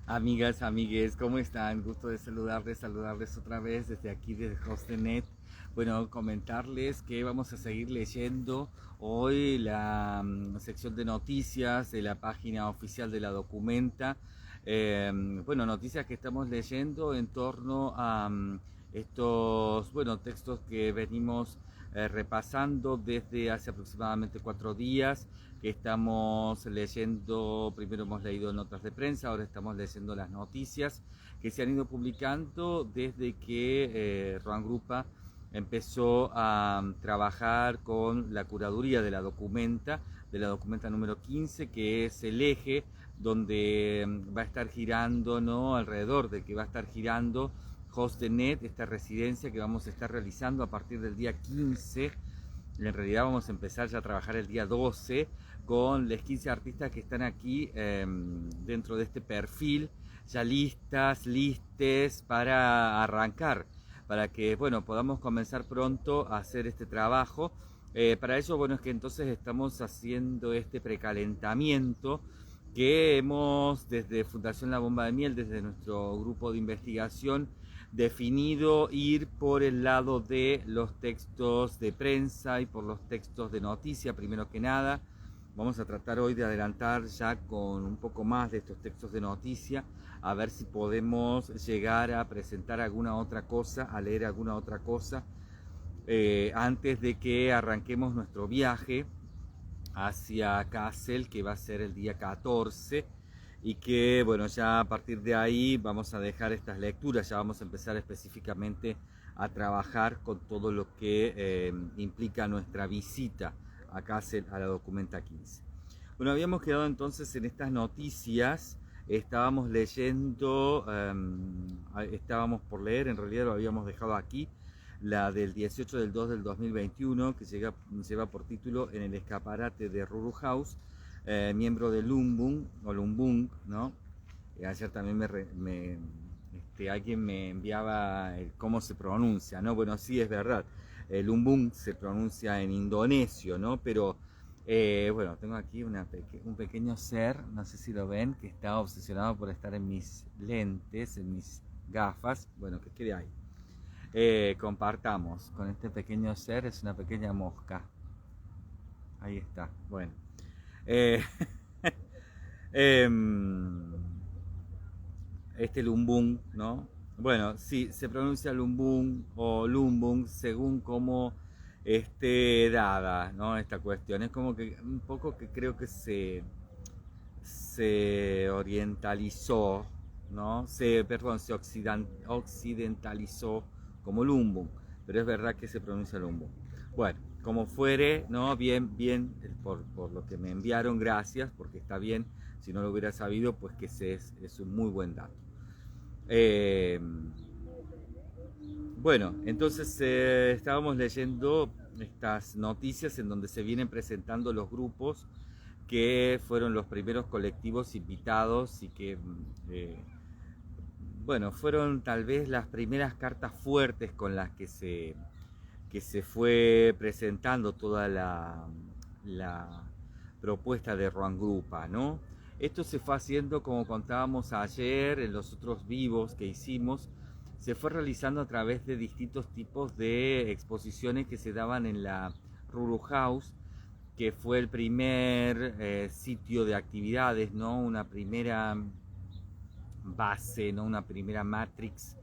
Amigas, amigues, ¿cómo están? Gusto de saludarles otra vez desde aquí, desde HostNet. Bueno, comentarles que vamos a seguir leyendo hoy la sección de noticias de la página oficial de la Documenta. Bueno, noticias que estamos leyendo en torno a estos, bueno, textos que venimos repasando desde hace aproximadamente 4 días que estamos leyendo. Primero hemos leído notas de prensa, ahora estamos leyendo las noticias que se han ido publicando desde que Roan Grupa empezó a trabajar con la curaduría de la documenta número 15, que es el eje donde va a estar girando, ¿no? Alrededor del que va a estar girando HostNet, esta residencia que vamos a estar realizando a partir del día 15. En realidad vamos a empezar ya a trabajar el día 12 con los 15 artistas que están aquí dentro de este perfil, ya listes para arrancar, para que, bueno, podamos comenzar pronto a hacer este trabajo. Para eso, bueno, es que entonces estamos haciendo este precalentamiento que hemos desde Fundación La Bomba de Miel, desde nuestro grupo de investigación, definido ir por el lado de los textos de prensa y por los textos de noticia, primero que nada. Vamos a tratar hoy de adelantar ya con un poco más de estos textos de noticia, a ver si podemos llegar a presentar alguna otra cosa, a leer alguna otra cosa, antes de que arranquemos nuestro viaje hacia Kassel, que va a ser el día 14, y que, bueno, ya a partir de ahí vamos a dejar estas lecturas, ya vamos a empezar específicamente a trabajar con todo lo que implica nuestra visita a Kassel, a la Documenta 15. Bueno, habíamos quedado entonces en estas noticias, estábamos leyendo, estábamos por leer, en realidad lo habíamos dejado aquí, la del 18 del 2 del 2021, que lleva por título En el escaparate de Ruru House, miembro de Lumbung, o Lumbung, ¿no? Ayer también alguien me enviaba cómo se pronuncia, ¿no? Bueno, sí, es verdad, Lumbung se pronuncia en indonesio, ¿no? Pero, bueno, tengo aquí un pequeño ser, no sé si lo ven, que está obsesionado por estar en mis lentes, en mis gafas. Bueno, que quede ahí. Compartamos con este pequeño ser, es una pequeña mosca. Ahí está, bueno. Eh, em, este lumbung, ¿no? Bueno, sí, se pronuncia lumbung o lumbung según cómo esté dada, ¿no? Esta cuestión. Es como que un poco que creo que se orientalizó, ¿no? Se occidentalizó como lumbung, pero es verdad que se pronuncia lumbung. Bueno, como fuere, ¿no? Bien, bien, por lo que me enviaron, gracias, porque está bien. Si no lo hubiera sabido, pues que es un muy buen dato. Eh, bueno, entonces estábamos leyendo estas noticias en donde se vienen presentando los grupos que fueron los primeros colectivos invitados y que, bueno, fueron tal vez las primeras cartas fuertes con las que se fue presentando toda la propuesta de Roan Grupa, ¿no? Esto se fue haciendo, como contábamos ayer, en los otros vivos que hicimos, se fue realizando a través de distintos tipos de exposiciones que se daban en la Ruru House, que fue el primer sitio de actividades, ¿no? Una primera base, ¿no? Una primera matrix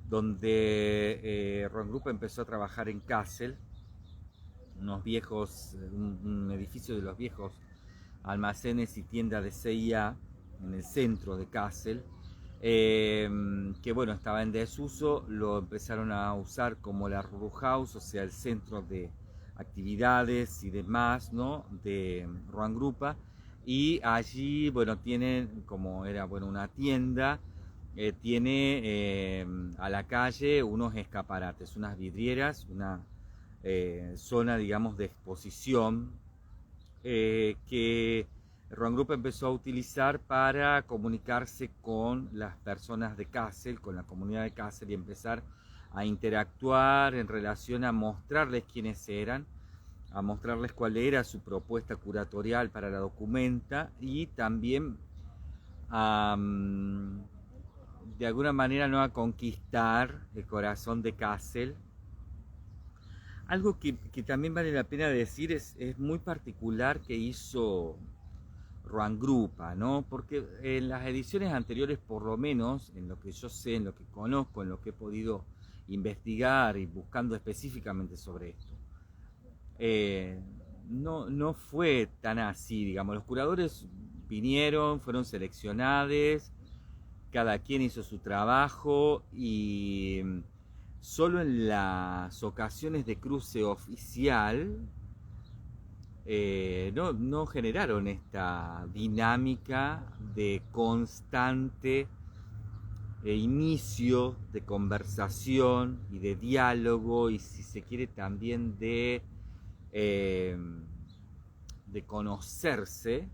donde Ron Group empezó a trabajar en Kassel, un edificio de los viejos almacenes y tiendas de CIA en el centro de Kassel, que bueno, estaba en desuso, lo empezaron a usar como la Ruru House, o sea, el centro de actividades y demás, ¿no? De Roan Grupa, y allí, bueno, tienen, como era, bueno, una tienda, tiene a la calle unos escaparates, unas vidrieras, una zona, digamos, de exposición que Roan Group empezó a utilizar para comunicarse con las personas de Kassel, con la comunidad de Kassel, y empezar a interactuar en relación a mostrarles quiénes eran, a mostrarles cuál era su propuesta curatorial para la documenta, y también a, de alguna manera, ¿no?, a conquistar el corazón de Kassel. Algo que también vale la pena decir es muy particular que hizo Roland Grupa, ¿no? Porque en las ediciones anteriores, por lo menos, en lo que yo sé, en lo que conozco, en lo que he podido investigar y buscando específicamente sobre esto, eh, no fue tan así, digamos. Los curadores vinieron, fueron seleccionados, cada quien hizo su trabajo y solo en las ocasiones de cruce oficial no generaron esta dinámica de constante inicio de conversación y de diálogo y, si se quiere, también eh, de conocerse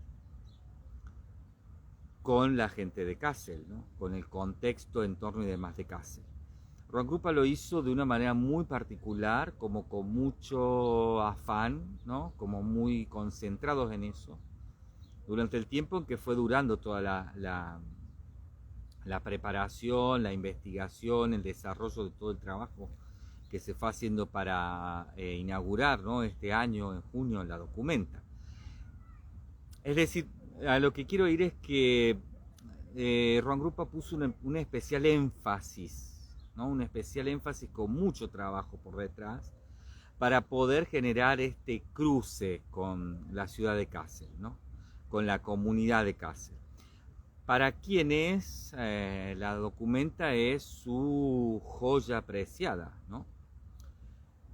con la gente de Kassel, ¿no?, con el contexto, entorno y demás de Kassel. Roland Grupa lo hizo de una manera muy particular, como con mucho afán, ¿no?, como muy concentrados en eso, durante el tiempo en que fue durando toda la preparación, la investigación, el desarrollo de todo el trabajo que se fue haciendo para inaugurar, ¿no?, este año, en junio, la documenta. Es decir, a lo que quiero ir es que Roland Grupa puso un especial énfasis, ¿no?, un especial énfasis con mucho trabajo por detrás, para poder generar este cruce con la ciudad de Kassel, ¿no?, con la comunidad de Kassel. Para quienes la documenta es su joya preciada, ¿no?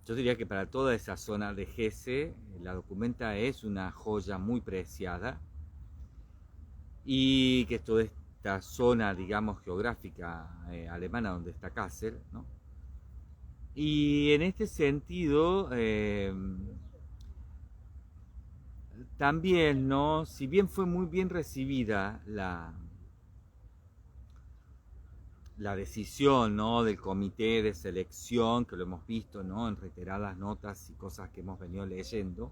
Yo diría que para toda esa zona de Hesse, la documenta es una joya muy preciada, y que toda esta zona, digamos, geográfica alemana donde está Kassel, ¿no? Y en este sentido, también, ¿no?, si bien fue muy bien recibida la decisión, ¿no?, del comité de selección, que lo hemos visto, ¿no?, en reiteradas notas y cosas que hemos venido leyendo,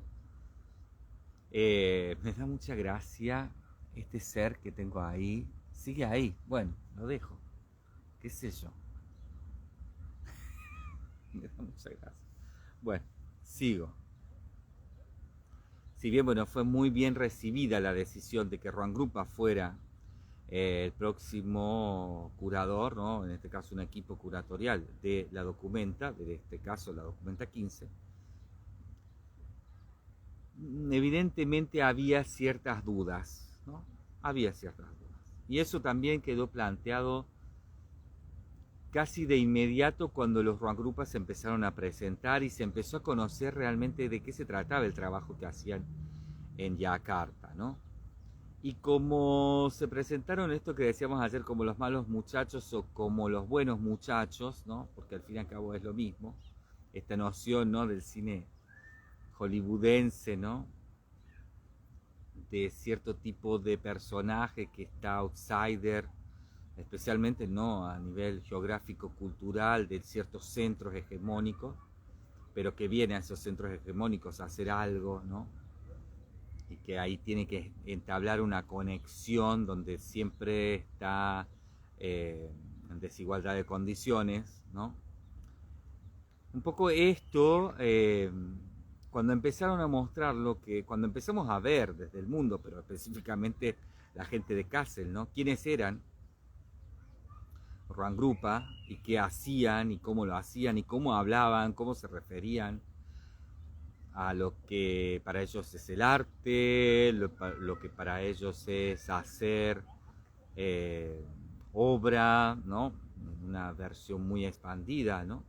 me da mucha gracia este ser que tengo ahí. Sigue ahí, bueno, lo dejo, qué sé yo. Me da mucha gracia. Bueno, sigo. Si bien, bueno, fue muy bien recibida la decisión de que Roland Grupa fuera el próximo curador, ¿no?, en este caso un equipo curatorial de la documenta, de este caso la documenta 15, evidentemente había ciertas dudas, ¿no? Había ciertas dudas. Y eso también quedó planteado casi de inmediato cuando los Ruangrupas se empezaron a presentar y se empezó a conocer realmente de qué se trataba el trabajo que hacían en Yakarta, ¿no? Y como se presentaron esto que decíamos ayer como los malos muchachos o como los buenos muchachos, ¿no?, porque al fin y al cabo es lo mismo, esta noción, ¿no?, del cine hollywoodense, ¿no?, de cierto tipo de personaje que está outsider, especialmente, ¿no?, a nivel geográfico, cultural, de ciertos centros hegemónicos, pero que viene a esos centros hegemónicos a hacer algo, ¿no?, y que ahí tiene que entablar una conexión donde siempre está en desigualdad de condiciones, ¿no? Un poco esto, cuando empezaron a mostrar cuando empezamos a ver desde el mundo, pero específicamente la gente de Kassel, ¿no?, quiénes eran Roland Grupa y qué hacían y cómo lo hacían y cómo hablaban, cómo se referían a lo que para ellos es el arte, lo que para ellos es hacer obra, ¿no?, una versión muy expandida, ¿no?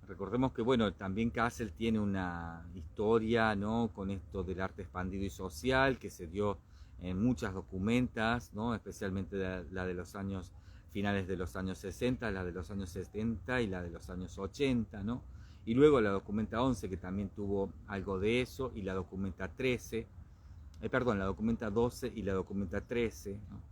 Recordemos que, bueno, también Kassel tiene una historia, ¿no?, con esto del arte expandido y social que se dio en muchas documentas, ¿no?, especialmente la de los años finales de los años 60, la de los años 70 y la de los años 80, ¿no? Y luego la documenta 11, que también tuvo algo de eso, y la documenta 13, la documenta 12 y la documenta 13, ¿no?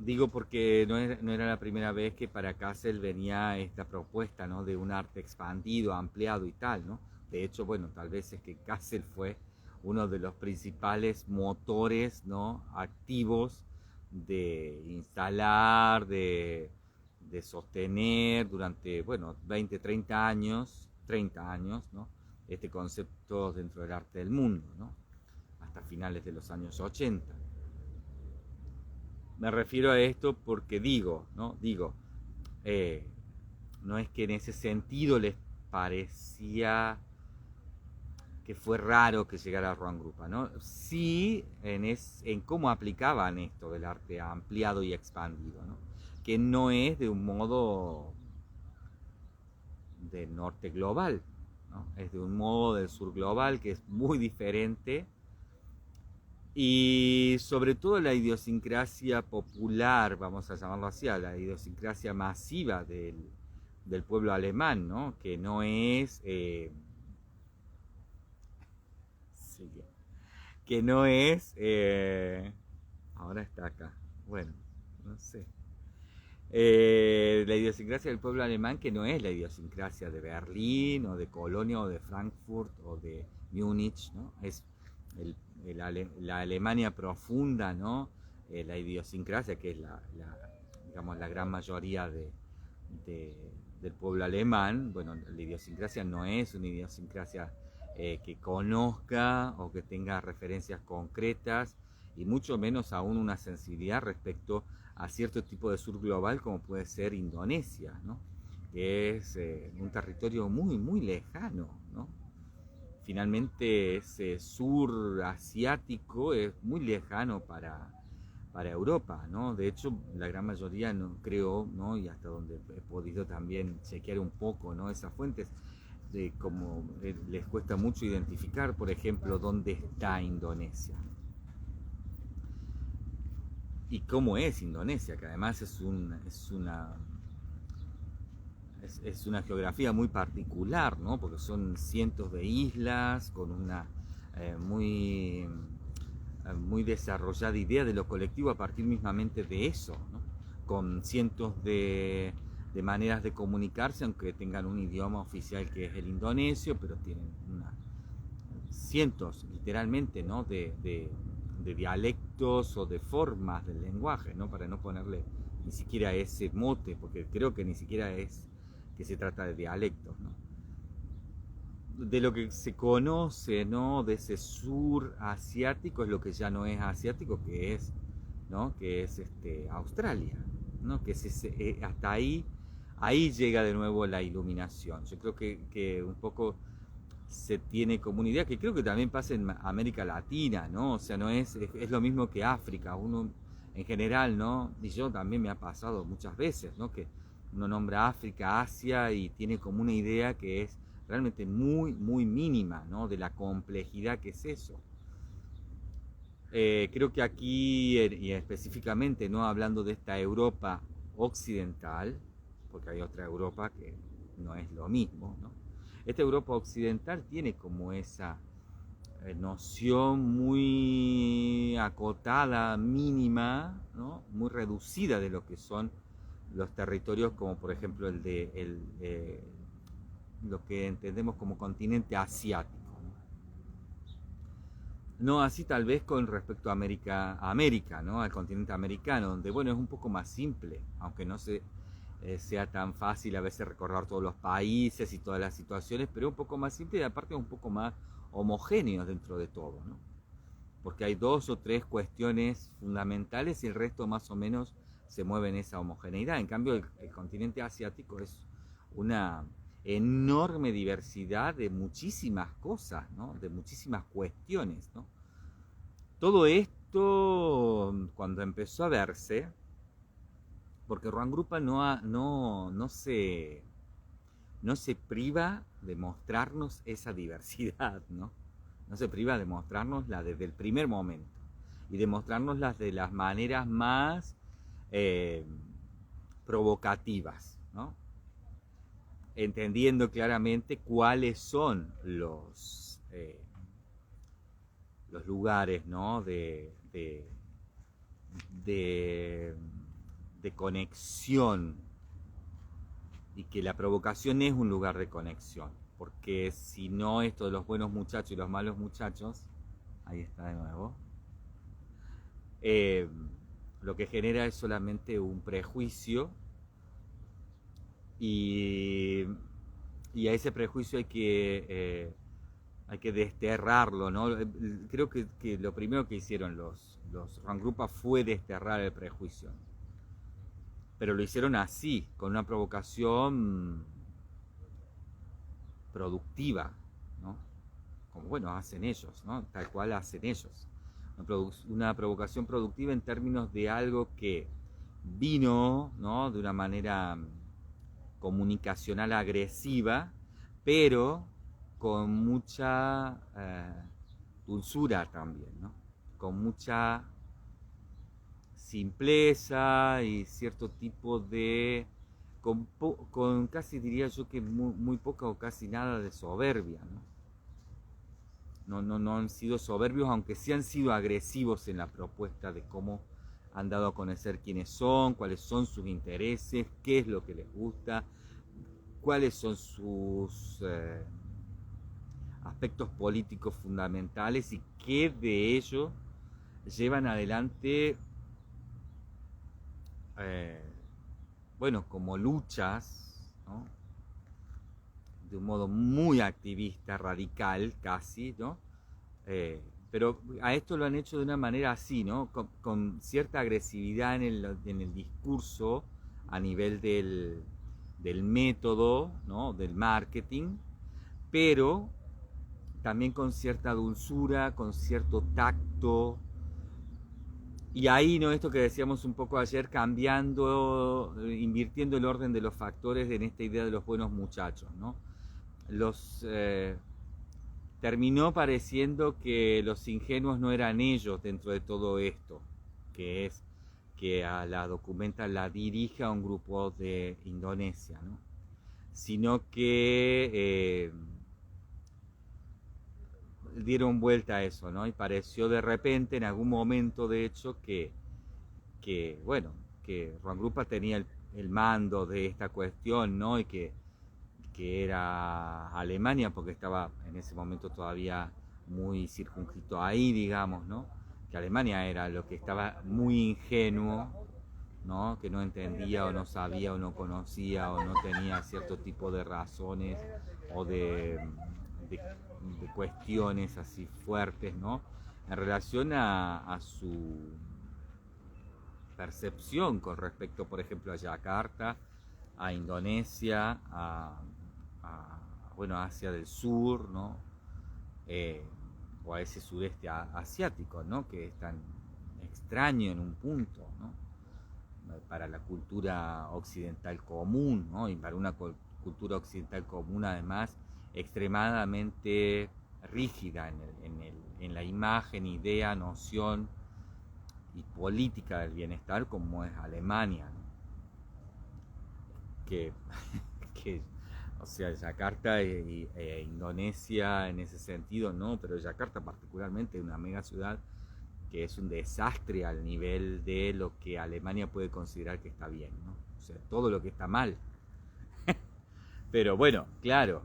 Digo porque no era la primera vez que para Kassel venía esta propuesta, ¿no?, de un arte expandido, ampliado y tal, ¿no? De hecho, bueno, tal vez es que Kassel fue uno de los principales motores, ¿no?, activos de instalar, de sostener durante, bueno, 20, 30 años, ¿no?, este concepto dentro del arte del mundo, ¿no?, hasta finales de los años 80. Me refiero a esto porque no es que en ese sentido les parecía que fue raro que llegara Juan Grupa, ¿no? Sí en cómo aplicaban esto del arte ampliado y expandido, ¿no?, que no es de un modo del norte global, ¿no?, es de un modo del sur global que es muy diferente. Y sobre todo la idiosincrasia popular, vamos a llamarlo así, la idiosincrasia masiva del pueblo alemán, ¿no?, que no es, sí, que no es, ahora está acá, bueno, no sé, la idiosincrasia del pueblo alemán, que no es la idiosincrasia de Berlín o de Colonia o de Frankfurt o de Múnich, ¿no?, es el, la Alemania profunda, ¿no?, la idiosincrasia que es digamos, la gran mayoría de, del pueblo alemán. Bueno, la idiosincrasia no es una idiosincrasia que conozca o que tenga referencias concretas, y mucho menos aún una sensibilidad respecto a cierto tipo de sur global como puede ser Indonesia, ¿no?, que es un territorio muy, muy lejano, ¿no? Finalmente ese sur asiático es muy lejano para Europa, ¿no? De hecho, la gran mayoría no creo, ¿no?, y hasta donde he podido también chequear un poco, ¿no?, esas fuentes, de cómo les cuesta mucho identificar, por ejemplo, dónde está Indonesia y cómo es Indonesia, que además es una geografía muy particular, ¿no?, porque son cientos de islas con una muy desarrollada idea de lo colectivo a partir mismamente de eso, ¿no?, con cientos de maneras de comunicarse, aunque tengan un idioma oficial que es el indonesio, pero tienen cientos, literalmente, ¿no?, de dialectos o de formas del lenguaje, ¿no?, para no ponerle ni siquiera ese mote, porque creo que ni siquiera es que se trata de dialectos, ¿no? De lo que se conoce, ¿no?, de ese sur asiático, es lo que ya no es asiático, que es, ¿no?, que es Australia, ¿no?, que hasta ahí llega de nuevo la iluminación. Yo creo que un poco se tiene como una idea, que creo que también pasa en América Latina, ¿no? O sea, no es lo mismo que África, uno en general, ¿no? Y yo también me ha pasado muchas veces, ¿no?, que uno nombra África, Asia, y tiene como una idea que es realmente muy, muy mínima, ¿no?, de la complejidad que es eso. Creo que aquí, y específicamente, ¿no?, hablando de esta Europa occidental, porque hay otra Europa que no es lo mismo, ¿no?, esta Europa occidental tiene como esa noción muy acotada, mínima, ¿no?, muy reducida de lo que son los territorios, como por ejemplo lo que entendemos como continente asiático. No así tal vez con respecto a América, ¿no?, al continente americano, donde, bueno, es un poco más simple, aunque no sea tan fácil a veces recordar todos los países y todas las situaciones, pero un poco más simple y aparte un poco más homogéneos dentro de todo, ¿no?, porque hay dos o tres cuestiones fundamentales y el resto más o menos se mueve en esa homogeneidad. En cambio, el continente asiático es una enorme diversidad de muchísimas cosas, ¿no?, de muchísimas cuestiones, ¿no? Todo esto, cuando empezó a verse, porque Ruan Grupa no se priva de mostrarnos esa diversidad, ¿no? No se priva de mostrárnosla desde el primer momento y de mostrárnoslas de las maneras más provocativas, ¿no?, entendiendo claramente cuáles son los lugares, ¿no?, de conexión, y que la provocación es un lugar de conexión, porque si no, esto de los buenos muchachos y los malos muchachos ahí está de nuevo. Eh, lo que genera es solamente un prejuicio y, y a ese prejuicio hay que desterrarlo, ¿no? Creo que lo primero que hicieron los Rangrupa fue desterrar el prejuicio, pero lo hicieron así, con una provocación productiva, ¿no? Como bueno, hacen ellos, ¿no? Tal cual hacen ellos. Una provocación productiva en términos de algo que vino, ¿no? De una manera comunicacional agresiva, pero con mucha dulzura también, ¿no? Con mucha simpleza y cierto tipo de con casi diría yo que muy poca o casi nada de soberbia, ¿no? No han sido soberbios, aunque sí han sido agresivos en la propuesta de cómo han dado a conocer quiénes son, cuáles son sus intereses, qué es lo que les gusta, cuáles son sus aspectos políticos fundamentales y qué de ello llevan adelante, eh, bueno, como luchas, ¿no? De un modo muy activista, radical casi, ¿no? Pero a esto lo han hecho de una manera así, ¿no? Con cierta agresividad en el discurso a nivel del método, ¿no? Del marketing, pero también con cierta dulzura, con cierto tacto. Y ahí, ¿no? Esto que decíamos un poco ayer, cambiando, invirtiendo el orden de los factores en esta idea de los buenos muchachos, ¿no? Terminó pareciendo que los ingenuos no eran ellos dentro de todo esto, que es que a la documenta la dirija un grupo de Indonesia, ¿no? Sino que dieron vuelta a eso, ¿no? Y pareció de repente, en algún momento de hecho, bueno, que Rangrupa tenía el mando de esta cuestión, ¿no? Y que era Alemania, porque estaba en ese momento todavía muy circunscrito ahí, digamos, ¿no? Que Alemania era lo que estaba muy ingenuo, ¿no? Que no entendía o no sabía o no conocía o no tenía cierto tipo de razones o de cuestiones así fuertes, ¿no? En relación a su percepción con respecto, por ejemplo, a Yakarta, a Indonesia, bueno, Asia del Sur, ¿no? O a ese sudeste asiático, ¿no? Que es tan extraño en un punto, ¿no? Para la cultura occidental común, ¿no? Y para una cultura occidental común además extremadamente rígida en la imagen, idea, noción y política del bienestar como es Alemania, ¿no? que, que o sea, Yakarta e Indonesia en ese sentido no, pero Yakarta particularmente es una mega ciudad que es un desastre al nivel de lo que Alemania puede considerar que está bien, ¿no? O sea, todo lo que está mal. Pero bueno, claro,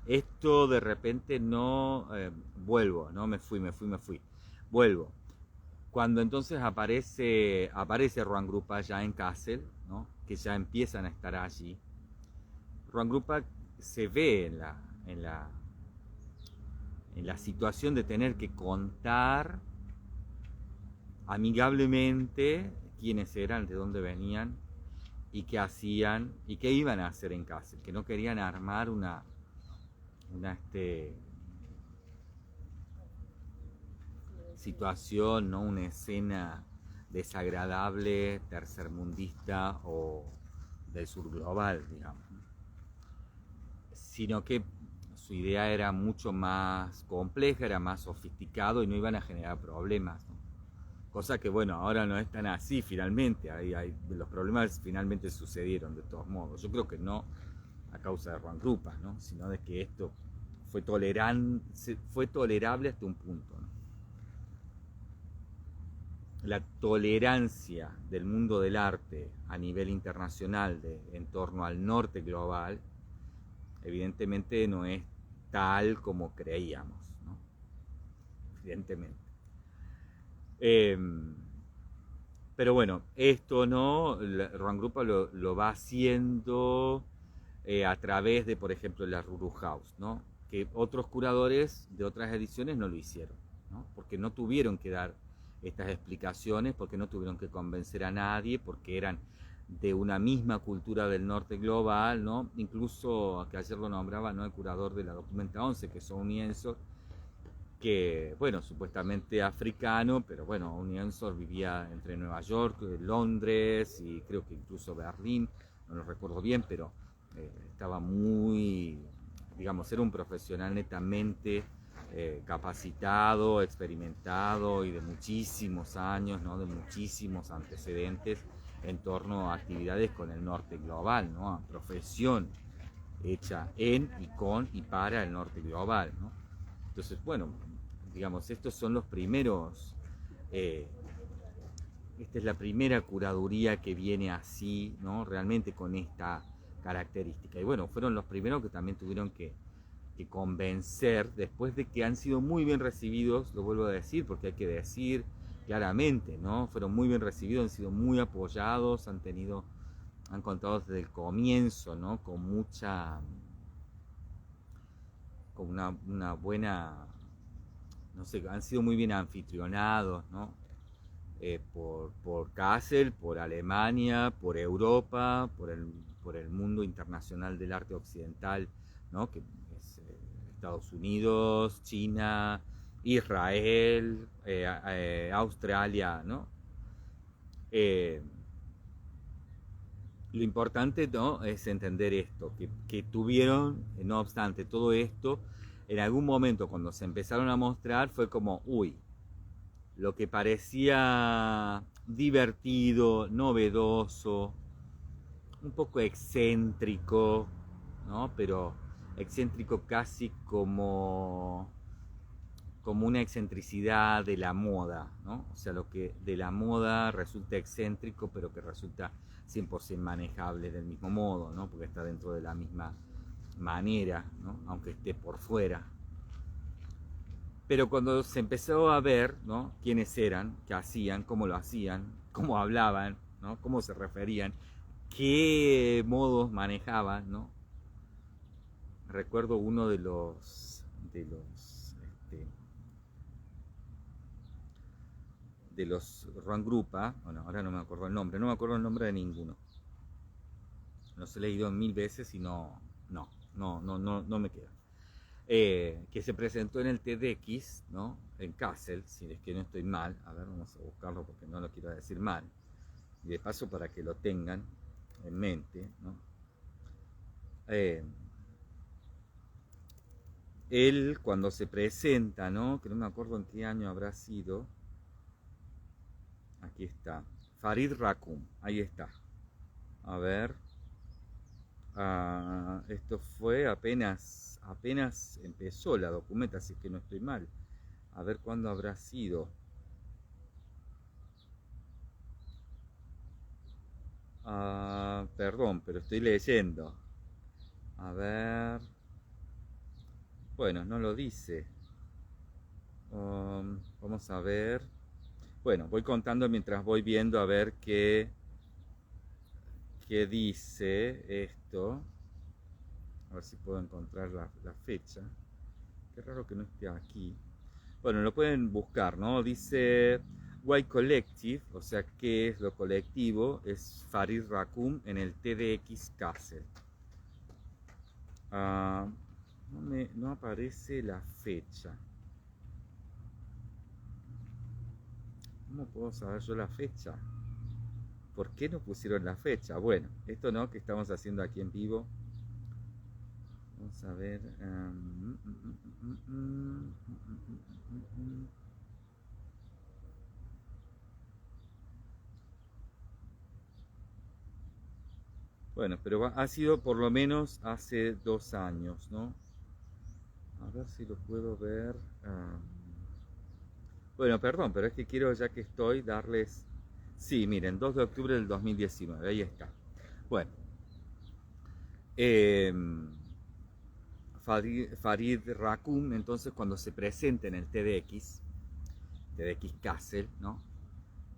esto de repente no, vuelvo, ¿no? Me fui, vuelvo. Cuando entonces aparece Rangrupa ya en Kassel, ¿no? Que ya empiezan a estar allí, Rangrupa se ve en la situación de tener que contar amigablemente quiénes eran, de dónde venían y qué hacían y qué iban a hacer en Kassel, que no querían armar una situación, ¿no? Una escena desagradable, tercermundista o del sur global, digamos, sino que su idea era mucho más compleja, era más sofisticado y no iban a generar problemas, ¿no? Cosa que bueno, ahora no es tan así finalmente, los problemas finalmente sucedieron de todos modos. Yo creo que no a causa de Rangrupa, ¿no? Sino de que esto fue tolerable hasta un punto, ¿no? La tolerancia del mundo del arte a nivel internacional en torno al norte global evidentemente no es tal como creíamos, ¿no? evidentemente. Pero bueno, esto no, Roland Grupa lo va haciendo a través de, por ejemplo, la Ruru House, ¿no? Que otros curadores de otras ediciones no lo hicieron, ¿no? Porque no tuvieron que dar estas explicaciones, porque no tuvieron que convencer a nadie, porque eran de una misma cultura del norte global, ¿no? Incluso, que ayer lo nombraba, ¿no? El curador de la Documenta 11, que es Ouni Ensor, que, bueno, supuestamente africano, pero bueno, Ouni Ensor vivía entre Nueva York, Londres y creo que incluso Berlín, no lo recuerdo bien, pero estaba muy, digamos, era un profesional netamente capacitado, experimentado y de muchísimos años, ¿no? De muchísimos antecedentes en torno a actividades con el norte global, ¿no? A profesión hecha en y con y para el norte global, ¿no? Entonces, bueno, digamos, estos son los primeros, esta es la primera curaduría que viene así, ¿no? Realmente con esta característica. Y bueno, fueron los primeros que también tuvieron que convencer, después de que han sido muy bien recibidos, lo vuelvo a decir, porque hay que decir claramente, ¿no? Fueron muy bien recibidos, han sido muy apoyados, han contado desde el comienzo, ¿no? Con una buena, no sé, han sido muy bien anfitrionados, ¿no? Por Kassel, por Alemania, por Europa, por el mundo internacional del arte occidental, ¿no? Que es Estados Unidos, China, Israel, Australia, ¿no? Lo importante, ¿no? Es entender esto, que tuvieron, no obstante todo esto, en algún momento cuando se empezaron a mostrar fue como, uy, lo que parecía divertido, novedoso, un poco excéntrico, ¿no? Pero excéntrico casi como una excentricidad de la moda, ¿no? O sea, lo que de la moda resulta excéntrico, pero que resulta 100% manejable del mismo modo, ¿no? Porque está dentro de la misma manera, ¿no? Aunque esté por fuera. Pero cuando se empezó a ver, ¿no? Quiénes eran, qué hacían, cómo lo hacían, cómo hablaban, ¿no? Cómo se referían, qué modos manejaban, ¿no? Recuerdo uno de los Run Grupa, bueno, ahora no me acuerdo el nombre, no me acuerdo el nombre de ninguno. Los he leído 1000 veces y no me queda. Que se presentó en el TEDx, ¿no? En Kassel, si es que no estoy mal. A ver, vamos a buscarlo porque no lo quiero decir mal. Y de paso para que lo tengan en mente, ¿no? Él cuando se presenta, ¿no? Que no me acuerdo en qué año habrá sido. Aquí está. Farid Rakum, ahí está. A ver. Esto fue apenas empezó la documenta, así que no estoy mal. A ver cuándo habrá sido. Perdón, pero estoy leyendo. A ver. Bueno, no lo dice. Vamos a ver. Bueno, voy contando mientras voy viendo a ver qué dice esto. A ver si puedo encontrar la fecha. Qué raro que no esté aquí. Bueno, lo pueden buscar, ¿no? Dice Y Collective, o sea, ¿qué es lo colectivo? Es Farid Rakum en el TEDx Kassel. No aparece la fecha. ¿Cómo puedo saber yo la fecha? ¿Por qué no pusieron la fecha? Bueno, esto no, que estamos haciendo aquí en vivo. Vamos a ver. Bueno, pero ha sido por lo menos hace 2 años, ¿no? A ver si lo puedo ver. Bueno, perdón, pero es que quiero, ya que estoy, darles... Sí, miren, 2 de octubre del 2019, ahí está. Bueno. Farid Rakum, entonces, cuando se presenta en el TEDx, de X Castle, ¿no?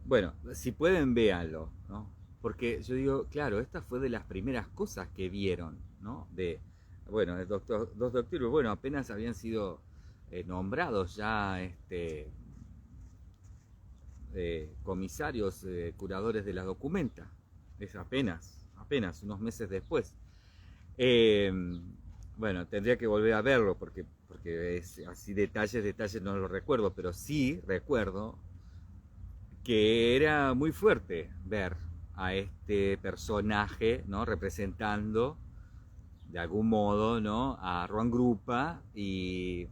Bueno, si pueden, véanlo, ¿no? Porque yo digo, claro, esta fue de las primeras cosas que vieron, ¿no? Bueno, el 2 de octubre, bueno, apenas habían sido nombrados ya comisarios, curadores de la documenta. Es apenas, unos meses después. Eh, bueno, tendría que volver a verlo porque es así detalles no lo recuerdo, pero sí recuerdo que era muy fuerte ver a este personaje, ¿no? Representando de algún modo, ¿no? A Juan Grupa y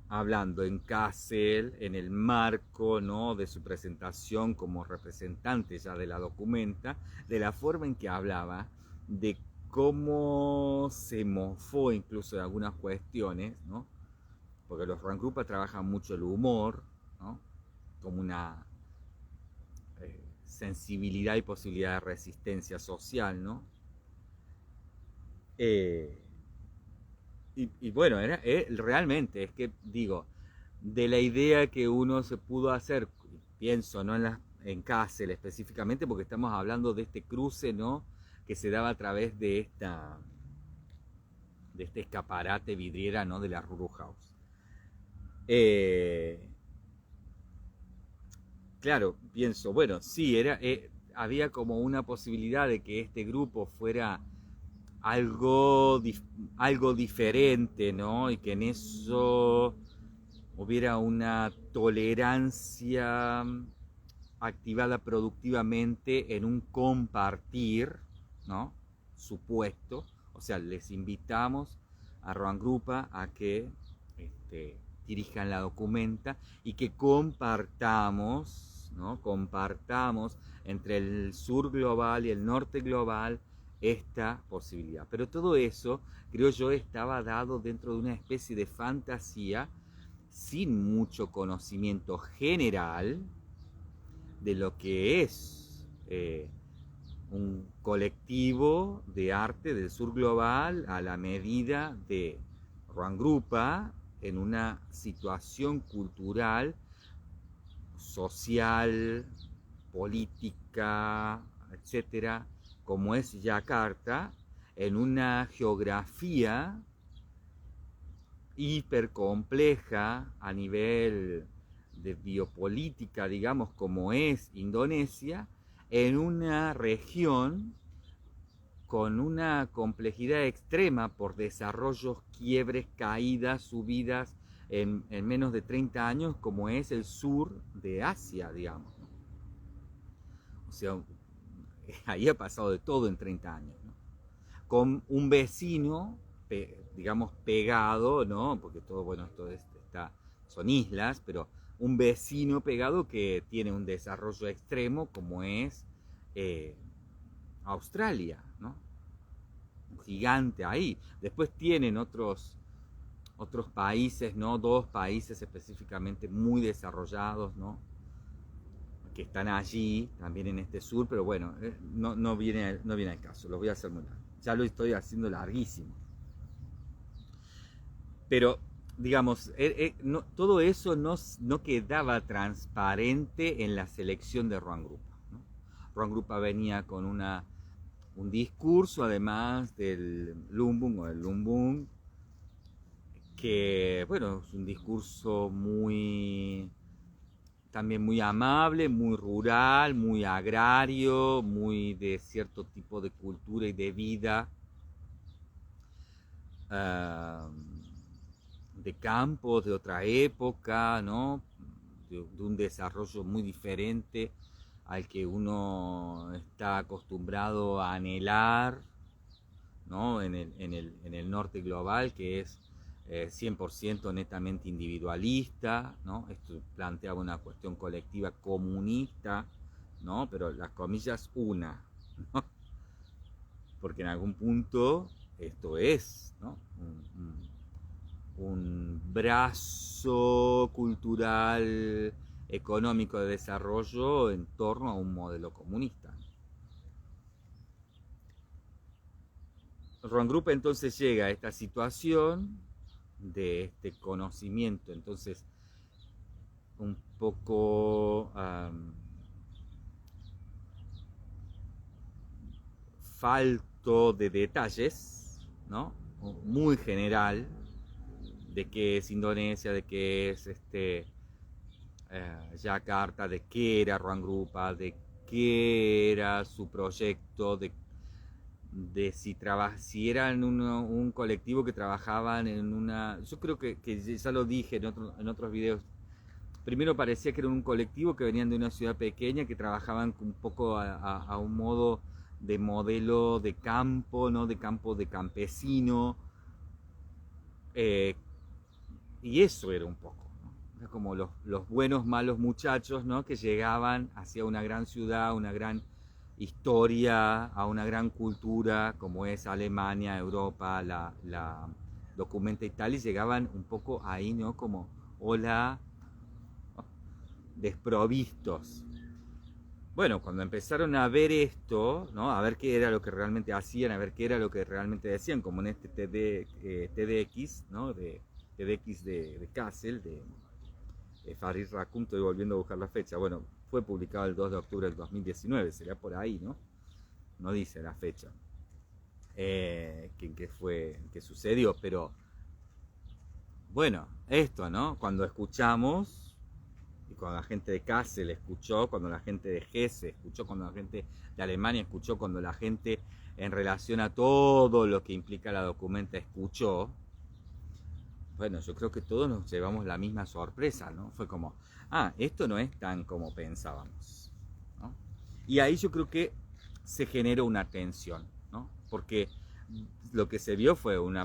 hablando en Kassel, en el marco, ¿no? De su presentación como representante ya de la documenta, de la forma en que hablaba, de cómo se mofó incluso de algunas cuestiones, ¿no? Porque los Juan Grupa trabajan mucho el humor, ¿no? Como una sensibilidad y posibilidad de resistencia social, ¿no? Eh, y bueno, realmente, es que digo, de la idea que uno se pudo hacer, pienso, ¿no? En Kassel específicamente, porque estamos hablando de este cruce, ¿no? Que se daba a través de este escaparate vidriera, ¿no? De la Ruhrhaus. Eh, claro, pienso, bueno, sí, había como una posibilidad de que este grupo fuera algo, algo diferente, ¿no? Y que en eso hubiera una tolerancia activada productivamente en un compartir, ¿no? Supuesto. O sea, les invitamos a Roan Grupa a que dirijan la documenta y que compartamos, ¿no? Compartamos entre el sur global y el norte global esta posibilidad. Pero todo eso, creo yo, estaba dado dentro de una especie de fantasía sin mucho conocimiento general de lo que es un colectivo de arte del sur global a la medida de Juan Grupa en una situación cultural, social, política, etcétera, como es Yakarta, en una geografía hipercompleja a nivel de biopolítica, digamos, como es Indonesia, en una región con una complejidad extrema por desarrollos, quiebres, caídas, subidas en menos de 30 años, como es el sur de Asia, digamos. O sea, ahí ha pasado de todo en 30 años, ¿no? Con un vecino, digamos, pegado, ¿no? Porque todo, bueno, son islas, pero un vecino pegado que tiene un desarrollo extremo como es Australia, ¿no? Un gigante ahí. Después tienen otros países, ¿no? Dos países específicamente muy desarrollados, ¿no? Que están allí, también en este sur, pero bueno, no viene al caso, lo voy a hacer muy largo. Ya lo estoy haciendo larguísimo. Pero, digamos, todo eso no quedaba transparente en la selección de Juan Grupa, ¿no? Juan Grupa venía con un discurso, además del Lumbung o del Lumbung, que, bueno, es un discurso también muy amable, muy rural, muy agrario, muy de cierto tipo de cultura y de vida, uh, de campos de otra época, ¿no? De un desarrollo muy diferente al que uno está acostumbrado a anhelar, ¿no? En el norte global, que es 100% netamente individualista, ¿no? Esto planteaba una cuestión colectiva comunista, ¿no? Pero las comillas una, ¿no? Porque en algún punto esto es, ¿no? un brazo cultural, económico de desarrollo en torno a un modelo comunista. Juan Grupa entonces llega a esta situación de este conocimiento, entonces un poco falto de detalles, ¿no? Muy general de qué es Indonesia, de qué es Yakarta, de qué era Ruang Grupa, de qué era su proyecto, de si eran un colectivo que trabajaban en una... Yo creo que ya lo dije en otros videos. Primero parecía que era un colectivo que venían de una ciudad pequeña, que trabajaban un poco a un modo de modelo de campo, ¿no? De campo de campesino. eh, y eso era un poco, ¿no? Era como los buenos, malos muchachos, ¿no? Que llegaban hacia una gran ciudad, una gran historia, a una gran cultura como es Alemania, Europa, la documenta y tal, y llegaban un poco ahí, ¿no? Como, hola, desprovistos. Bueno, cuando empezaron a ver esto, ¿no? A ver qué era lo que realmente hacían, a ver qué era lo que realmente decían, como en este TDX, ¿no? TDX de Kassel, de Farid Rakum, estoy volviendo a buscar la fecha. Bueno, fue publicado el 2 de octubre del 2019, sería por ahí, ¿no? No dice la fecha que sucedió, pero bueno, esto, ¿no? Cuando escuchamos, y cuando la gente de Kassel escuchó, cuando la gente de Hesse escuchó, cuando la gente de Alemania escuchó, cuando la gente en relación a todo lo que implica la documenta escuchó, bueno, yo creo que todos nos llevamos la misma sorpresa, ¿no? Fue como, esto no es tan como pensábamos, ¿no? Y ahí yo creo que se generó una tensión, ¿no? Porque lo que se vio fue un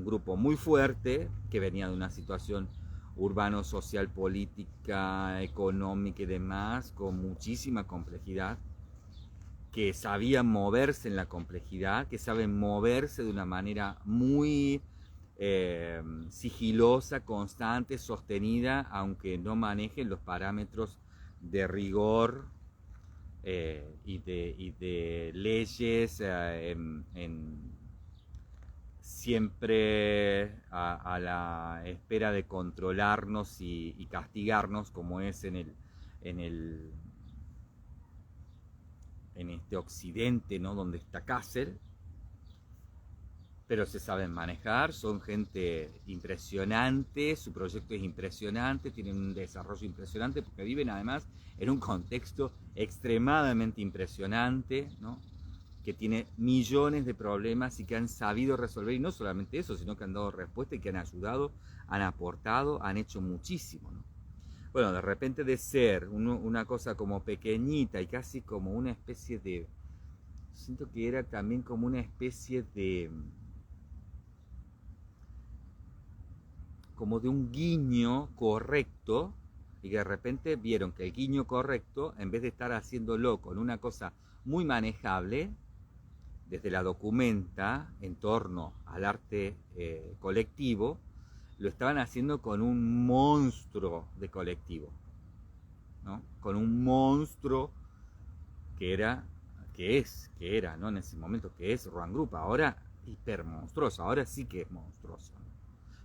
grupo muy fuerte que venía de una situación urbano, social, política, económica y demás, con muchísima complejidad, que sabían moverse en la complejidad, que saben moverse de una manera muy sigilosa, constante, sostenida, aunque no manejen los parámetros de rigor y de leyes siempre a la espera de controlarnos y castigarnos, como es en el en este occidente, ¿no? Donde está Kassel, pero se saben manejar, son gente impresionante, su proyecto es impresionante, tienen un desarrollo impresionante porque viven además en un contexto extremadamente impresionante, ¿no? Que tiene millones de problemas y que han sabido resolver, y no solamente eso, sino que han dado respuesta y que han ayudado, han aportado, han hecho muchísimo, ¿no? Bueno, de repente de ser una cosa como pequeñita y casi como una especie de, siento que era también como una especie de, como de un guiño correcto, y que de repente vieron que el guiño correcto, en vez de estar haciéndolo con una cosa muy manejable, desde la documenta en torno al arte colectivo, lo estaban haciendo con un monstruo de colectivo, ¿no? Con un monstruo que era, que era, ¿no? En ese momento, que es Ruang Group, ahora hiper monstruoso, ahora sí que es monstruoso, ¿no?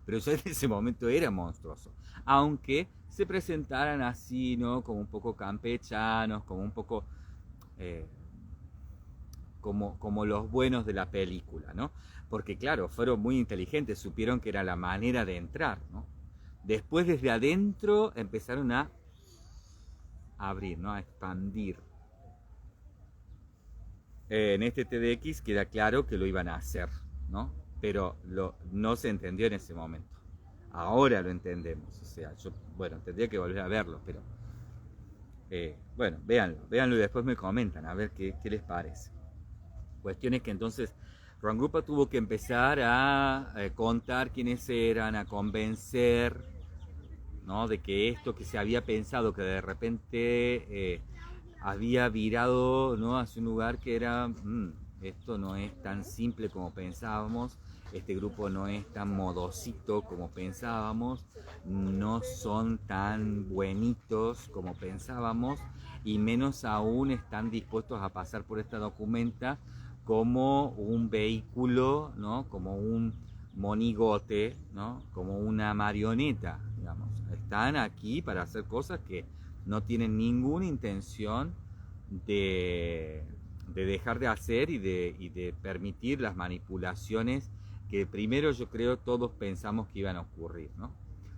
Pero ya en ese momento era monstruoso, aunque se presentaran así, ¿no? Como un poco campechanos, como un poco eh, como los buenos de la película, ¿no? Porque claro, fueron muy inteligentes, supieron que era la manera de entrar, ¿no? Después desde adentro empezaron a abrir, ¿no? A expandir. En este TDX queda claro que lo iban a hacer, ¿no? Pero no se entendió en ese momento. Ahora lo entendemos, o sea, yo, bueno, tendría que volver a verlo, pero bueno, véanlo y después me comentan a ver qué les parece. Cuestión es que entonces Ruang Grupa tuvo que empezar a contar quiénes eran, a convencer, ¿no? De que esto que se había pensado, que de repente había virado, ¿no? Hacia un lugar que era, esto no es tan simple como pensábamos, este grupo no es tan modosito como pensábamos, no son tan buenitos como pensábamos, y menos aún están dispuestos a pasar por esta documenta como un vehículo, ¿no? Como un monigote, ¿no? Como una marioneta, digamos. Están aquí para hacer cosas que no tienen ninguna intención de dejar de hacer y de permitir las manipulaciones que primero yo creo todos pensamos que iban a ocurrir, ¿no?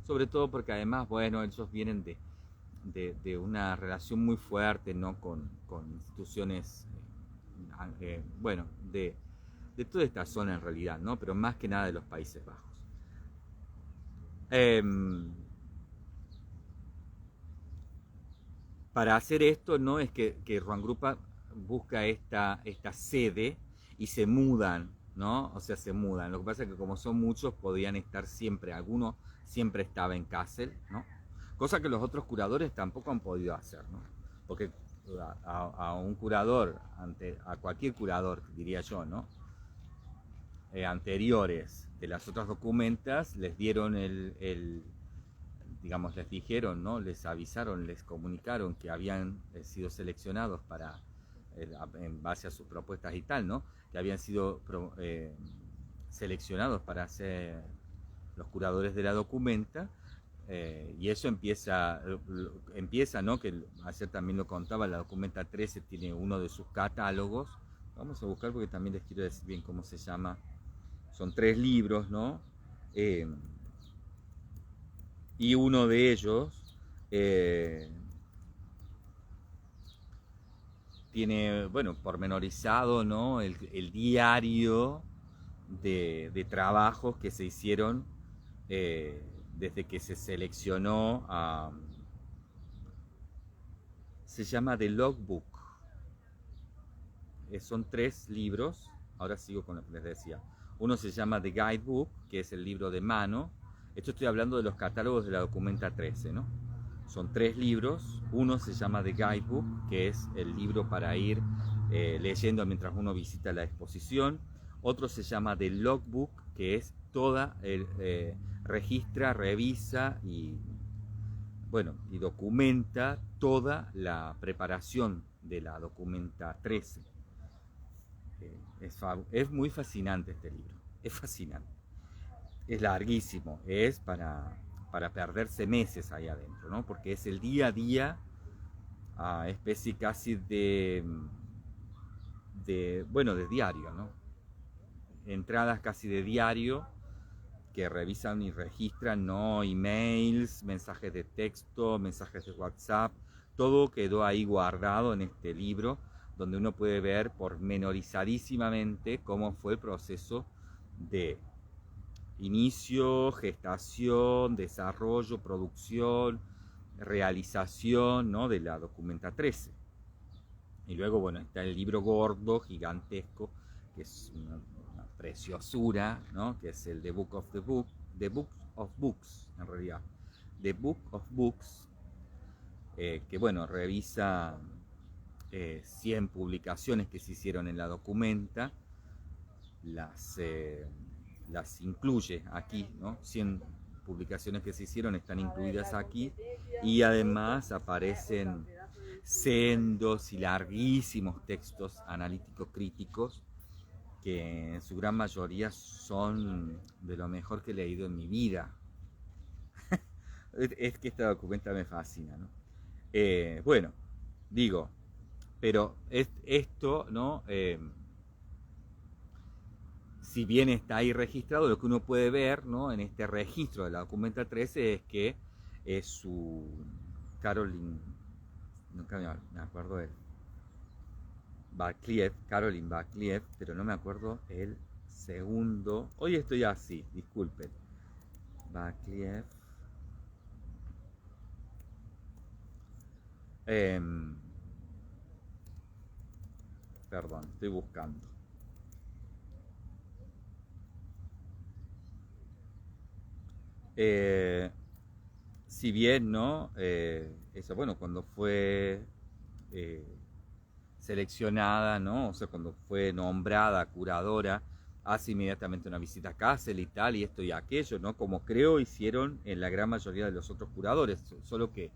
Sobre todo porque además, bueno, ellos vienen de una relación muy fuerte, ¿no? Con instituciones, bueno, de toda esta zona en realidad, ¿no? Pero más que nada de los Países Bajos. Eh, para hacer esto no es que Ruan Grupa busca esta sede y se mudan, ¿no? O sea, se mudan. Lo que pasa es que como son muchos, podían estar siempre, alguno siempre estaba en Kassel, ¿no? Cosa que los otros curadores tampoco han podido hacer, ¿no? Porque a un curador, a cualquier curador, diría yo, ¿no? Anteriores de las otras documentas, les dieron digamos, les dijeron, ¿no? Les avisaron, les comunicaron que habían sido seleccionados para, en base a sus propuestas y tal, ¿no? Que habían sido seleccionados para ser los curadores de la documenta, y eso empieza, ¿no? Que ayer también lo contaba, la documenta 13 tiene uno de sus catálogos, vamos a buscar porque también les quiero decir bien cómo se llama, son 3 libros, ¿no? Y uno de ellos tiene, bueno, pormenorizado, ¿no? El diario de trabajos que se hicieron desde que se seleccionó se llama The Logbook. Son 3 libros, ahora sigo con lo que les decía. Uno se llama The Guidebook, que es el libro de mano. Esto estoy hablando de los catálogos de la documenta 13, ¿no? Son 3 libros. Uno se llama The Guidebook, que es el libro para ir leyendo mientras uno visita la exposición. Otro se llama The Logbook, que es toda registra, revisa y, bueno, y documenta toda la preparación de la documenta 13. Es muy fascinante este libro, es fascinante. Es larguísimo, es para perderse meses ahí adentro, ¿no? Porque es el día a día, especie casi bueno, de diario, ¿no? Entradas casi de diario que revisan y registran, ¿no? Emails, mensajes de texto, mensajes de WhatsApp, todo quedó ahí guardado en este libro, donde uno puede ver pormenorizadísimamente cómo fue el proceso de inicio, gestación, desarrollo, producción, realización, ¿no? De la documenta 13. Y luego, bueno, está el libro gordo, gigantesco, que es una preciosura, ¿no? Que es el The Book of Books, en realidad. The Book of Books, que bueno, revisa 100 publicaciones que se hicieron en la documenta, las incluye aquí, ¿no? 100 publicaciones que se hicieron están incluidas aquí, y además aparecen sendos y larguísimos textos analíticos críticos que en su gran mayoría son de lo mejor que he leído en mi vida. Es que esta documenta me fascina, ¿no? Bueno, digo, pero esto, ¿no? Si bien está ahí registrado, lo que uno puede ver, ¿no? En este registro de la documenta 13 es que es su Caroline, nunca me acuerdo de Caroline Bakliev, pero no me acuerdo el segundo. Hoy estoy así, disculpen. Bakliev. Perdón, estoy buscando. Si bien, ¿no? Eso, bueno, cuando fue seleccionada, ¿no? O sea, cuando fue nombrada curadora, hace inmediatamente una visita a Kassel y tal, y esto y aquello, ¿no? Como creo hicieron en la gran mayoría de los otros curadores, solo que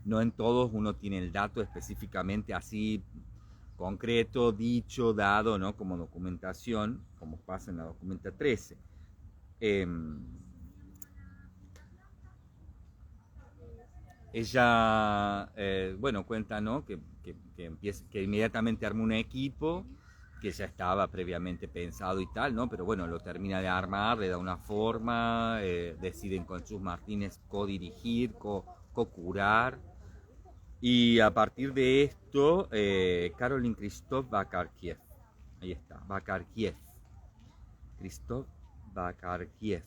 no en todos uno tiene el dato específicamente así concreto, dicho, dado, ¿no? Como documentación, como pasa en la documenta 13. em, ella, bueno, cuenta, ¿no? Que inmediatamente armó un equipo que ya estaba previamente pensado y tal, ¿no? Pero bueno, lo termina de armar, le da una forma, deciden con Chus Martínez co-dirigir, co-curar. Y a partir de esto, Caroline Christoph Bakarkiev, ahí está, Bakarkiev, Christoph Bakarkiev.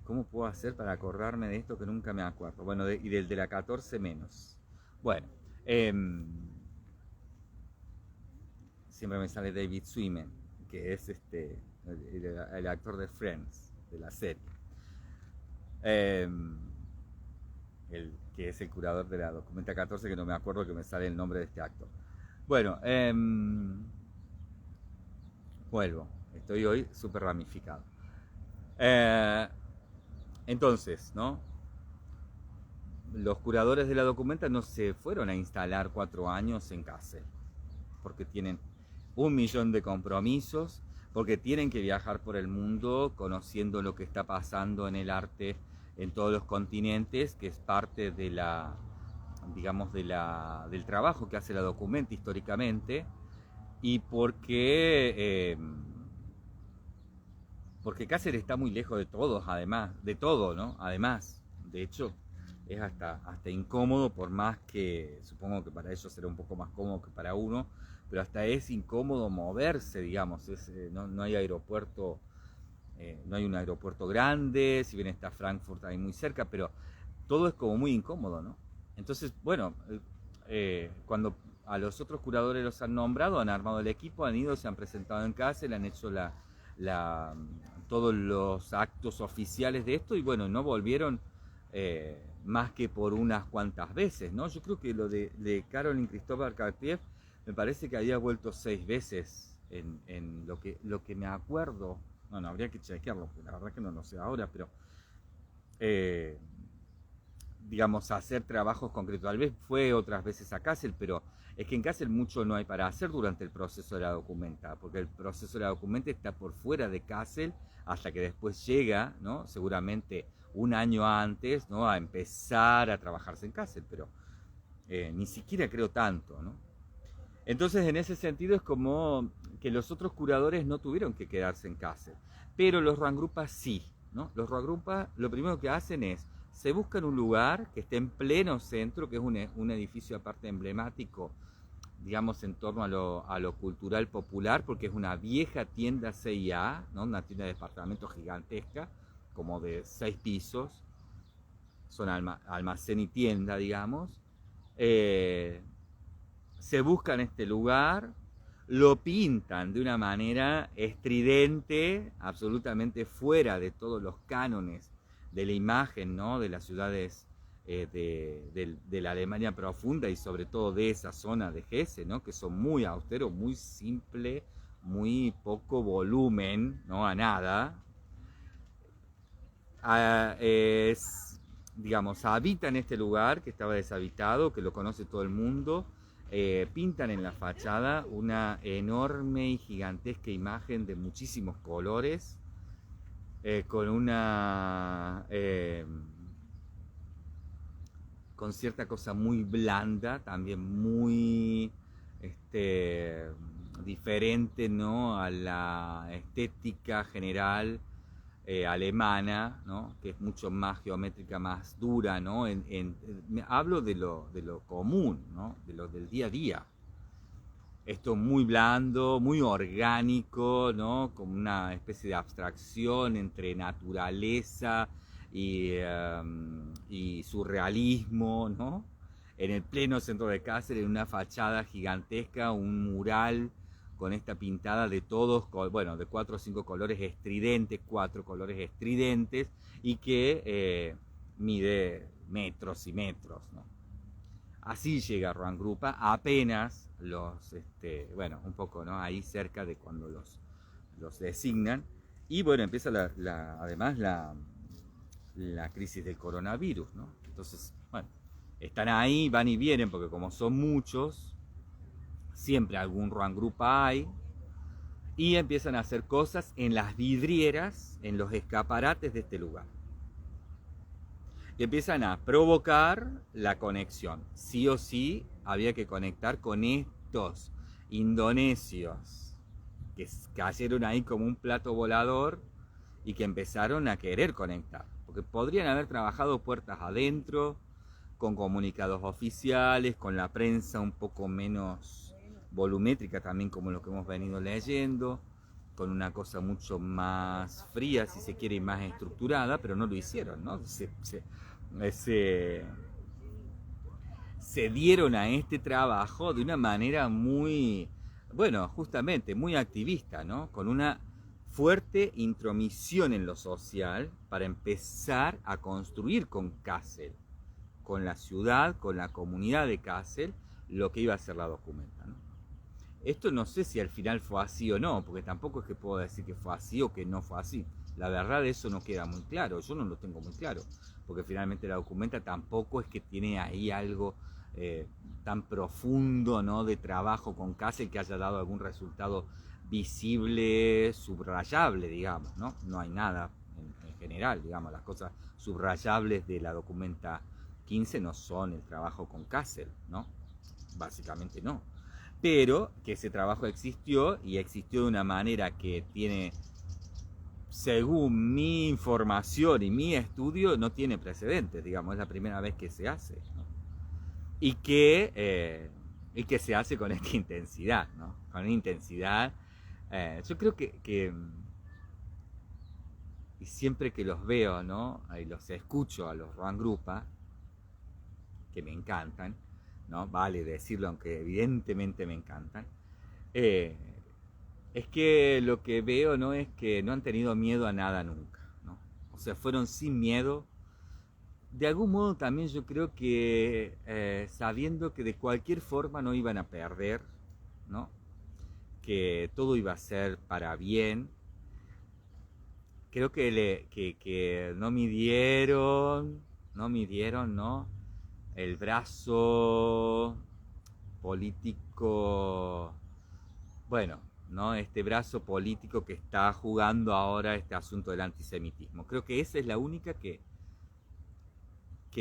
¿Cómo puedo hacer para acordarme de esto que nunca me acuerdo? Bueno, y del de la 14 menos. Bueno, eh, siempre me sale David Swayman, que es el actor de Friends, de la serie. Eh, el que es el curador de la Documenta 14, que no me acuerdo que me sale el nombre de este actor. Bueno, vuelvo. Estoy hoy súper ramificado. Eh, entonces, ¿no? Los curadores de la Documenta no se fueron a instalar 4 años en Kassel, porque tienen 1 millón de compromisos, porque tienen que viajar por el mundo conociendo lo que está pasando en el arte en todos los continentes, que es parte de la, digamos, del trabajo que hace la Documenta históricamente, y porque Cáceres está muy lejos de todos, además, de todo, ¿no? Además, de hecho, es hasta incómodo, por más que supongo que para ellos será un poco más cómodo que para uno, pero hasta es incómodo moverse, digamos, no hay aeropuerto, no hay un aeropuerto grande, si bien está Frankfurt ahí muy cerca, pero todo es como muy incómodo, ¿no? Entonces, bueno, cuando a los otros curadores los han nombrado, han armado el equipo, han ido, se han presentado en Kassel, han hecho la, todos los actos oficiales de esto y bueno, no volvieron más que por unas cuantas veces, ¿no? Yo creo que lo de Caroline Christopher Cartier me parece que había vuelto 6 veces en lo que me acuerdo. No, habría que chequearlo, porque la verdad que no lo sé ahora, pero eh, digamos, hacer trabajos concretos. Tal vez fue otras veces a Kassel, pero es que en Kassel mucho no hay para hacer durante el proceso de la documenta, porque el proceso de la documenta está por fuera de Kassel hasta que después llega, ¿no? Seguramente 1 año antes, ¿no? A empezar a trabajarse en Kassel, pero ni siquiera creo tanto, ¿no? Entonces, en ese sentido es como que los otros curadores no tuvieron que quedarse en Kassel, pero los Rangrupas sí, ¿no? Los Rangrupas lo primero que hacen es, se buscan un lugar que esté en pleno centro, que es un edificio aparte emblemático, digamos, en torno a lo cultural popular, porque es una vieja tienda CIA, ¿no? Una tienda de departamentos gigantesca, como de 6 pisos, son almacén y tienda, digamos. Se buscan este lugar, lo pintan de una manera estridente, absolutamente fuera de todos los cánones de la imagen, ¿no? De las ciudades de la Alemania profunda y sobre todo de esa zona de Hesse, ¿no? Que son muy austeros, muy simple, muy poco volumen, ¿no? A nada. Digamos, habitan este lugar que estaba deshabitado, que lo conoce todo el mundo. Pintan en la fachada una enorme y gigantesca imagen de muchísimos colores, con con cierta cosa muy blanda, también muy diferente, ¿no? A la estética general alemana, ¿no? Que es mucho más geométrica, más dura, ¿no? Hablo de lo común, ¿no? Del día a día. Esto muy blando, muy orgánico, ¿no? Como una especie de abstracción entre naturaleza y surrealismo, ¿no? En el pleno centro de Cáceres, en una fachada gigantesca, un mural con esta pintada de todos, bueno, de 4 o 5 colores estridentes, 4 colores estridentes, y que mide metros y metros, ¿no? Así llega Ruangrupa, apenas bueno, un poco, ¿no? Ahí cerca de cuando los designan. Y bueno, empieza además la crisis del coronavirus, ¿no? Entonces, bueno, están ahí, van y vienen, porque como son muchos, siempre algún Ruangrupa hay. y empiezan a hacer cosas en las vidrieras, en los escaparates de este lugar. Y empiezan a provocar la conexión. Sí o sí había que conectar con estos indonesios que cayeron ahí como un plato volador y que empezaron a querer conectar. Porque podrían haber trabajado puertas adentro, con comunicados oficiales, con la prensa un poco menos volumétrica también como lo que hemos venido leyendo, con una cosa mucho más fría, si se quiere, y más estructurada, pero no lo hicieron, ¿no? Se dieron a este trabajo de una manera muy, bueno, justamente muy activista, ¿no? Con una fuerte intromisión en lo social para empezar a construir con Kassel, con la ciudad, con la comunidad de Kassel, lo que iba a ser la documenta, ¿no? Esto no sé si al final fue así o no, porque tampoco es que puedo decir que fue así o que no fue así. La verdad eso no queda muy claro, yo no lo tengo muy claro, porque finalmente la documenta tampoco es que tiene ahí algo tan profundo, ¿no?, de trabajo con Kassel que haya dado algún resultado visible, subrayable, digamos, ¿no? No hay nada en general, digamos, las cosas subrayables de la documenta 15 no son el trabajo con Kassel, ¿no? Básicamente no. Pero que ese trabajo existió y existió de una manera que tiene, según mi información y mi estudio, no tiene precedentes, digamos, es la primera vez que se hace, ¿no? Y que se hace con esta intensidad, ¿no? Con una intensidad. Yo creo que y siempre que los veo, ¿no?, y los escucho a los Rohan Grupa, que me encantan, ¿no? Vale decirlo, aunque evidentemente me encantan, es que lo que veo, ¿no?, es que no han tenido miedo a nada nunca, ¿no? O sea, fueron sin miedo. De algún modo también yo creo que sabiendo que de cualquier forma no iban a perder, ¿no?, que todo iba a ser para bien, creo que no midieron, ¿no?, el brazo político, bueno, ¿no?, este brazo político que está jugando ahora este asunto del antisemitismo. Creo que esa es la única que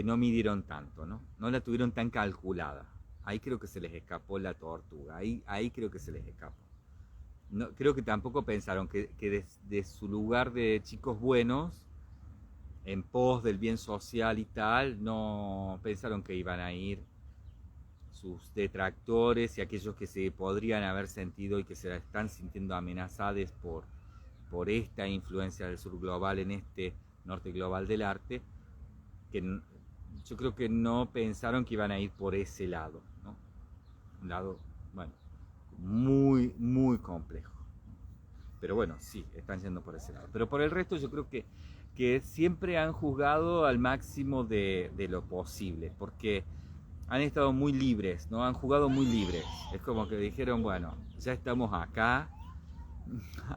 no midieron tanto, ¿no? No la tuvieron tan calculada. Ahí creo que se les escapó la tortuga, ahí creo que se les escapó. No, creo que tampoco pensaron que desde su lugar de chicos buenos, en pos del bien social y tal, no pensaron que iban a ir sus detractores y aquellos que se podrían haber sentido y que se están sintiendo amenazados por esta influencia del sur global en este norte global del arte, que yo creo que no pensaron que iban a ir por ese lado, ¿no? Un lado, bueno, muy, muy complejo. Pero bueno, sí, están yendo por ese lado. Pero por el resto yo creo que siempre han jugado al máximo de lo posible, porque han estado muy libres, ¿no? Han jugado muy libres. Es como que dijeron, bueno, ya estamos acá,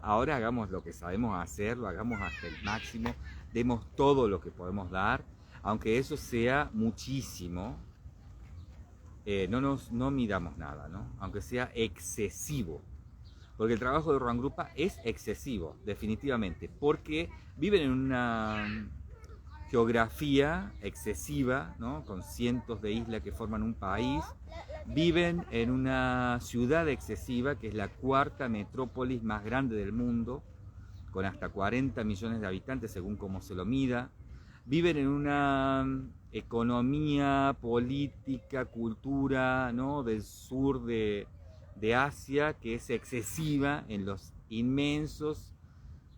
ahora hagamos lo que sabemos hacer, lo hagamos hasta el máximo, demos todo lo que podemos dar, aunque eso sea muchísimo, no midamos nada, ¿no? Aunque sea excesivo. Porque el trabajo de Rohan Grupa es excesivo, definitivamente, porque viven en una geografía excesiva, ¿no?, con cientos de islas que forman un país, viven en una ciudad excesiva que es la cuarta metrópolis más grande del mundo, con hasta 40 millones de habitantes según cómo se lo mida, viven en una economía, política, cultura, ¿no?, del sur de Asia, que es excesiva en los inmensos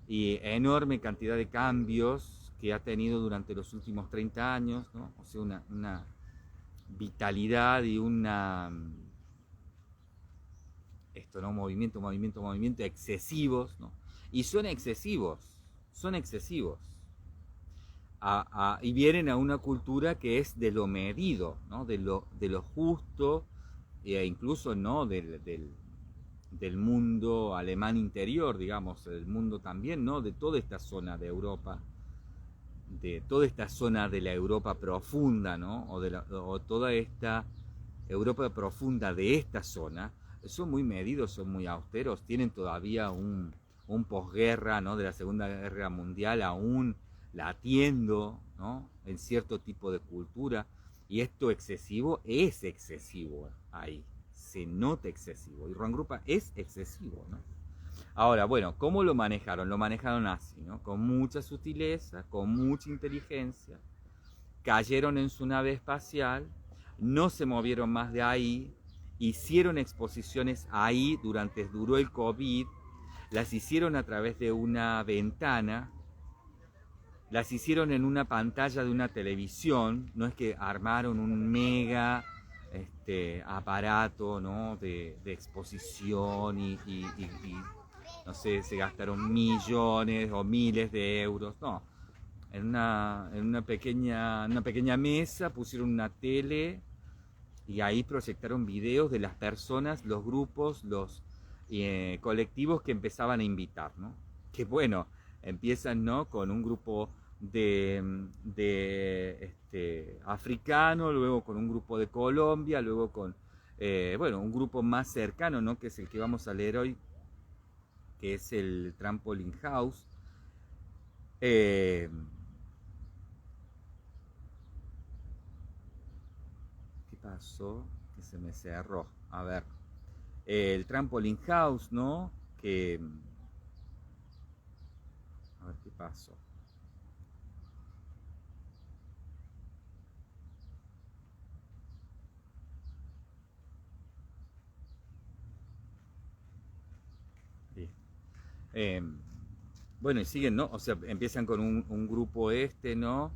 y enorme cantidad de cambios que ha tenido durante los últimos 30 años, ¿no? O sea, una vitalidad y movimiento excesivos, ¿no? Y son excesivos. Y vienen a una cultura que es de lo medido, ¿no?, de lo justo, e incluso no del mundo alemán interior, digamos, del mundo también, ¿no?, de toda esta zona de Europa, de toda esta zona de la Europa profunda, ¿no?, o toda esta Europa profunda de esta zona, son muy medidos, son muy austeros, tienen todavía un posguerra, ¿no? De la Segunda Guerra Mundial aún latiendo, ¿no? En cierto tipo de cultura. Y esto excesivo es excesivo ahí, se nota excesivo. Y Juan Grupa es excesivo, ¿no? Ahora, bueno, ¿cómo lo manejaron? Lo manejaron así, ¿no? Con mucha sutileza, con mucha inteligencia. Cayeron en su nave espacial, no se movieron más de ahí, hicieron exposiciones ahí duró el COVID, las hicieron a través de una ventana, las hicieron en una pantalla de una televisión, no es que armaron un mega aparato, ¿no? de exposición y no sé, se gastaron millones o miles de euros, no. En una pequeña mesa pusieron una tele y ahí proyectaron videos de las personas, los grupos, los colectivos que empezaban a invitar, ¿no? Que bueno, empiezan, ¿no? Con un grupo de africano, luego con un grupo de Colombia, luego con bueno, un grupo más cercano, ¿no? Que es el que vamos a leer hoy, que es el Trampoline House. ¿Qué pasó? Que se me cerró. A ver. El Trampoline House, ¿no? Que... A ver qué pasó. Bien. Bueno, y siguen, ¿no? O sea, empiezan con un grupo ¿no?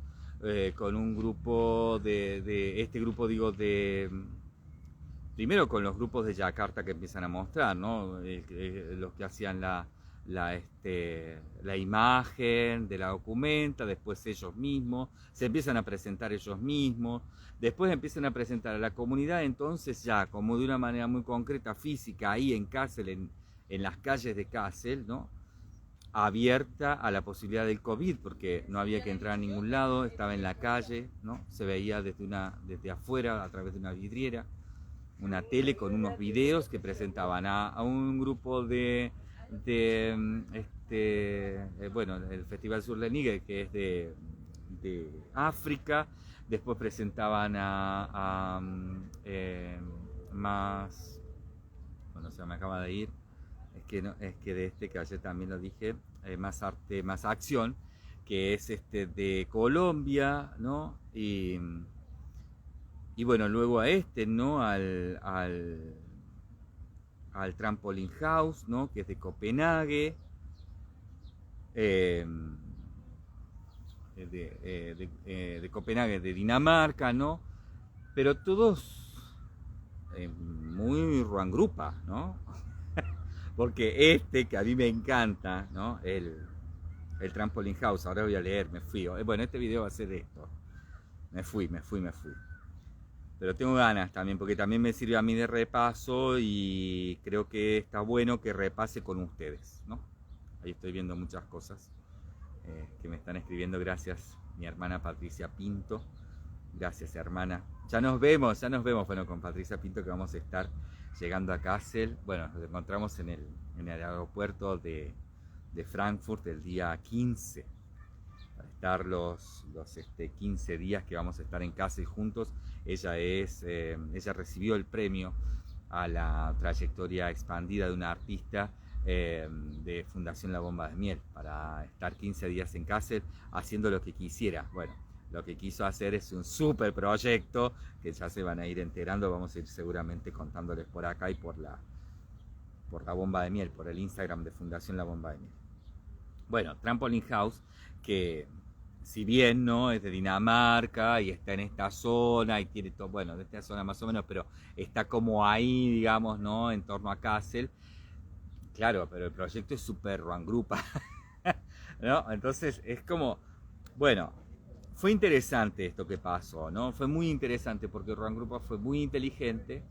Con un grupo de este grupo, digo, primero con los grupos de Yakarta que empiezan a mostrar, ¿no? Los que hacían la imagen de la documenta, después ellos mismos, se empiezan a presentar ellos mismos, después empiezan a presentar a la comunidad, entonces ya, como de una manera muy concreta, física, ahí en Kassel, en las calles de Kassel, ¿no? Abierta a la posibilidad del COVID, porque no había que entrar a ningún lado, estaba en la calle, ¿no? Se veía desde afuera, a través de una vidriera, una tele con unos videos que presentaban a un grupo bueno, el Festival Sur de Níger, que es de África, después presentaban más, bueno, se me acaba de ir, es que de que ayer también lo dije, más arte, más acción, que es de Colombia, ¿no? Y bueno, luego a ¿no? Al Trampoline House, ¿no? Que es de Copenhague, de Copenhague, de Dinamarca, ¿no? Pero todos muy Ruangrupa, ¿no? Porque que a mí me encanta, ¿no? El Trampoline House, ahora voy a leer, me fui. Bueno, este video va a ser de esto. Me fui. Pero tengo ganas también, porque también me sirve a mí de repaso y creo que está bueno que repase con ustedes, ¿no? Ahí estoy viendo muchas cosas que me están escribiendo. Gracias, mi hermana Patricia Pinto. Gracias, hermana. Ya nos vemos. Bueno, con Patricia Pinto que vamos a estar llegando a Kassel. Bueno, nos encontramos en el aeropuerto de Frankfurt el día 15. Para estar los 15 días que vamos a estar en Kassel juntos. Ella recibió el premio a la trayectoria expandida de una artista de Fundación La Bomba de Miel, para estar 15 días en Kassel haciendo lo que quisiera. Bueno, lo que quiso hacer es un súper proyecto que ya se van a ir enterando, vamos a ir seguramente contándoles por acá y por la Bomba de Miel, por el Instagram de Fundación La Bomba de Miel. Bueno, Trampoline House, que si bien no es de Dinamarca y está en esta zona y tiene todo, bueno, de esta zona más o menos, pero está como ahí, digamos, ¿no? En torno a Kassel. Claro, pero el proyecto es súper Ruangrupa, ¿no? Entonces es como, bueno, fue interesante esto que pasó, ¿no? Fue muy interesante porque Ruangrupa fue muy inteligente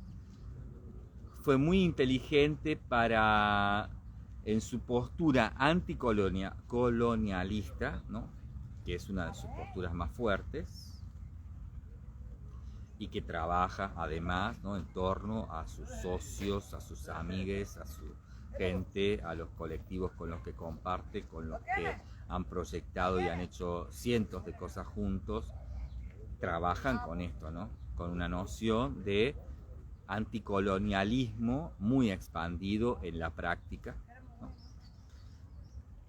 en su postura anticolonialista, ¿no? Que es una de sus posturas más fuertes, y que trabaja además, ¿no?, en torno a sus socios, a sus amigues, a su gente, a los colectivos con los que comparte, con los que han proyectado y han hecho cientos de cosas juntos, trabajan con esto, ¿no?, con una noción de anticolonialismo muy expandido en la práctica, ¿no?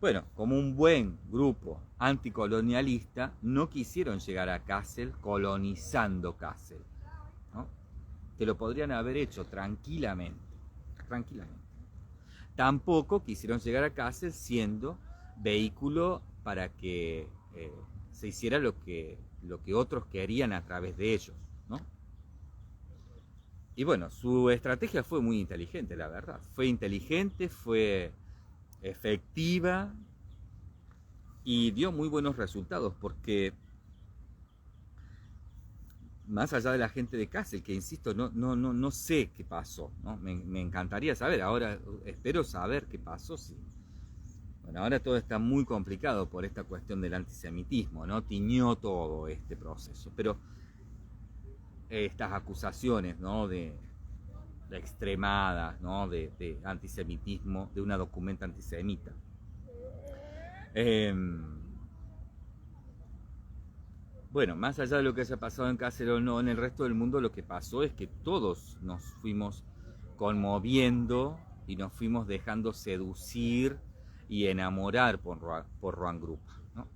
Bueno, como un buen grupo anticolonialista, no quisieron llegar a Kassel colonizando Kassel, ¿no? Que lo podrían haber hecho tranquilamente, tranquilamente. Tampoco quisieron llegar a Kassel siendo vehículo para que se hiciera lo que otros querían a través de ellos, ¿no? Y bueno, su estrategia fue muy inteligente, la verdad. Fue inteligente, fue efectiva y dio muy buenos resultados, porque más allá de la gente de Kassel, que insisto, no sé qué pasó, ¿no? Me encantaría saber, ahora espero saber qué pasó, sí. Bueno, ahora todo está muy complicado por esta cuestión del antisemitismo, ¿no? Tiñó todo este proceso, pero estas acusaciones, ¿no?, de extremadas, ¿no?, de antisemitismo, de una documenta antisemita. Bueno, más allá de lo que haya pasado en Kassel o no, en el resto del mundo lo que pasó es que todos nos fuimos conmoviendo y nos fuimos dejando seducir y enamorar por Ruang Grupa, ¿no?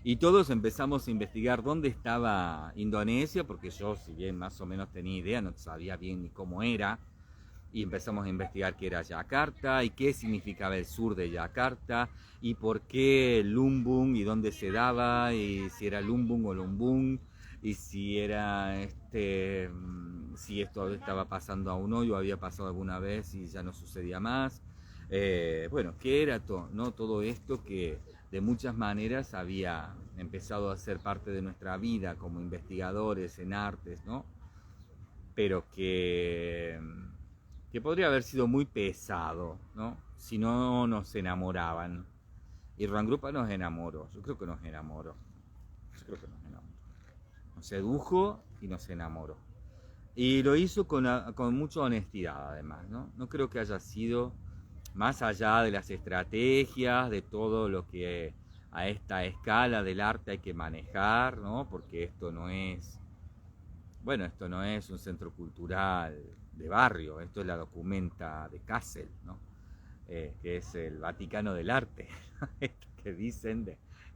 Y todos empezamos a investigar dónde estaba Indonesia, porque yo, si bien más o menos tenía idea, no sabía bien ni cómo era. Y empezamos a investigar qué era Yakarta y qué significaba el sur de Yakarta y por qué Lumbung y dónde se daba, y si era Lumbung o Lumbung, y si era si esto estaba pasando aún hoy o había pasado alguna vez y ya no sucedía más. Bueno, qué era todo esto que de muchas maneras había empezado a ser parte de nuestra vida como investigadores en artes, ¿no? Pero que podría haber sido muy pesado, ¿no?, si no nos enamoraban. Y Ruang Grupa nos enamoró, yo creo que nos enamoró. Nos sedujo y nos enamoró. Y lo hizo con mucha honestidad, además, ¿no? No creo que haya sido, más allá de las estrategias, de todo lo que a esta escala del arte hay que manejar, ¿no? Porque esto no es un centro cultural de barrio, esto es la documenta de Kassel, ¿no? Que es el Vaticano del arte, que dicen,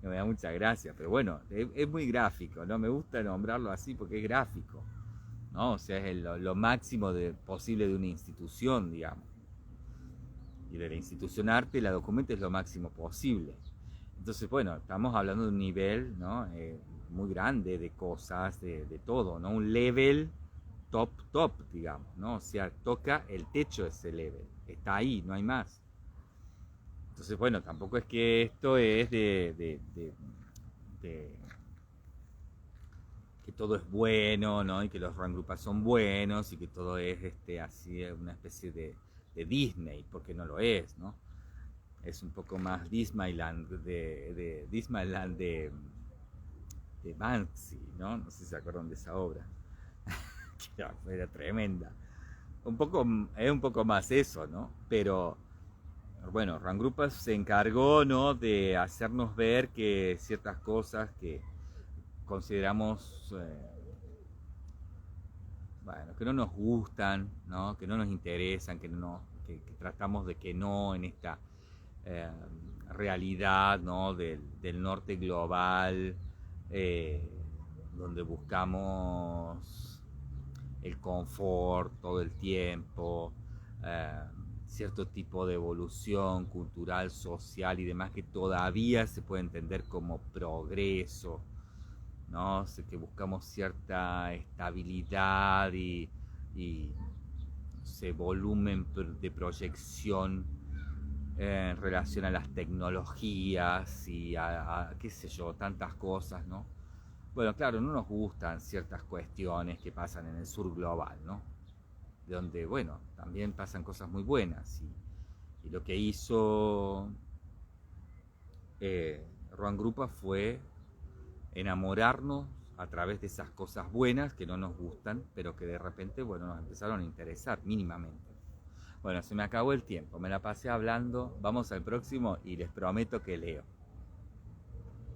me da mucha gracia, pero bueno, es muy gráfico, ¿no? Me gusta nombrarlo así porque es gráfico, ¿no? O sea, es lo máximo posible de una institución, digamos. Y de la institución arte, la documenta es lo máximo posible. Entonces, bueno, estamos hablando de un nivel, ¿no?, muy grande de cosas, de todo, ¿no? Un level top, digamos, ¿no? O sea, toca el techo de ese level, está ahí, no hay más. Entonces, bueno, tampoco es que esto es que todo es bueno, ¿no?, y que los Ruang Grupa son buenos y que todo es así, una especie de Disney, porque no lo es, ¿no? Es un poco más Disneyland de Banksy, ¿no? No sé si se acuerdan de esa obra. Que era tremenda. Es un poco más eso, ¿no? Pero bueno, Ruang Grupa se encargó, ¿no?, de hacernos ver que ciertas cosas que consideramos que no nos gustan, ¿no?, que no nos interesan, que tratamos de que no en esta realidad, ¿no?, del norte global, donde buscamos el confort todo el tiempo, cierto tipo de evolución cultural, social y demás que todavía se puede entender como progreso, ¿no? O sea, que buscamos cierta estabilidad y ese volumen de proyección en relación a las tecnologías y qué sé yo, tantas cosas, ¿no? Bueno, claro, no nos gustan ciertas cuestiones que pasan en el sur global, ¿no? Donde, bueno, también pasan cosas muy buenas. Y lo que hizo Ruang Grupa fue enamorarnos a través de esas cosas buenas que no nos gustan, pero que de repente, bueno, nos empezaron a interesar mínimamente. Bueno, se me acabó el tiempo, me la pasé hablando, vamos al próximo y les prometo que leo.